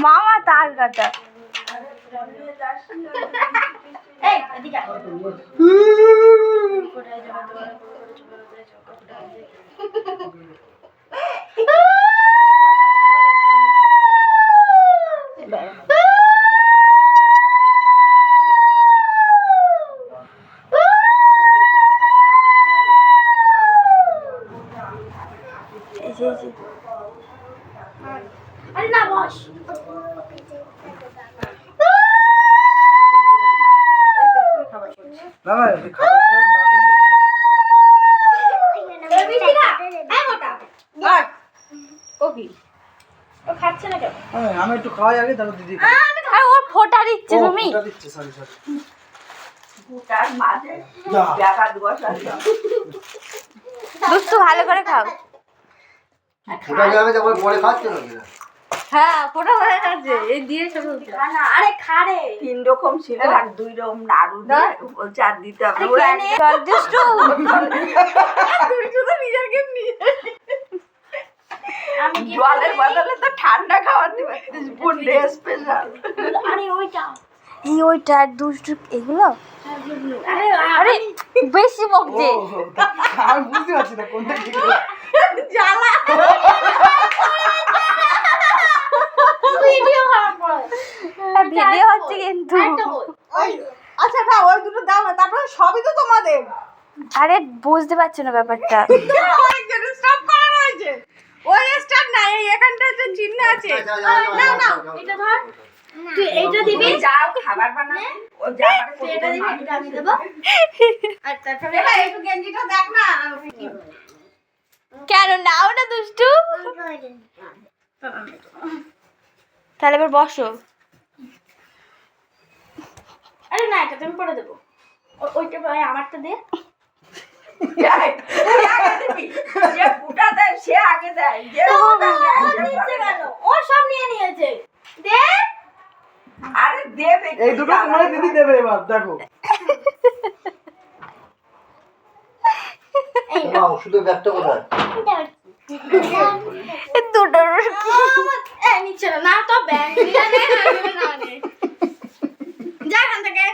মামা তার কাটা আরে না বস আমি একটু খাওয়াই আগে তারপর দিদি ওর ফোটা দিচ্ছে তুমি দুষ্টু ভালো করে খাও হ্যাঁ ফোটা হয়ে গেছে এই দিয়ে শুধু আরে খারে 3 রকম ছিল আর 2 রকম নাড়ু দিয়ে চার দিতে হবে দুষ্টু শুধু নিজেকে নিয়ে জলের বদলে তো ঠান্ডা খাবার দিবে বন্ডে স্পেশাল আরে ওইটা এই ওইটা দুষ্টু এগুলো আরে বেশি বকছে আমি বুঝতে পারছি না কোনটা কি জ্বালা ভিডিও খারাপ করে ভিডিও হচ্ছে কিন্তু আচ্ছা না ওই দুটো দাও না তারপরে সবই তো তোমাদের আরে বুঝতে পারছো না ব্যাপারটা স্টপ করা রয়েছে ওই স্টপ না এই এখানটায় যে চিহ্ন আছে না না এটা ধর তুই এইটা দিবি যাও খাবার বানাবে ও যাবার তুই এটা দিবি এটা আমি দেব আর তারপরে এবার একটু গেঞ্জিটা দেখ না কেন নাও না দুষ্টু তাহলে এবার বসো আরে না এটা তুমি পরে দেবো ওইটা ভাই আমারটা দে যে ফুটা দেয় সে আগে দেয় যে নিচে গেল ও সব নিয়ে নিয়েছে দে আরে দেবে এই দুটো তোমার দিদি দেবে এবার দেখো শুধু ব্যাগটা কোথায় দুটো নিচ্ছে না তো ব্যাগ নিয়ে নে না নে যা এখান থেকে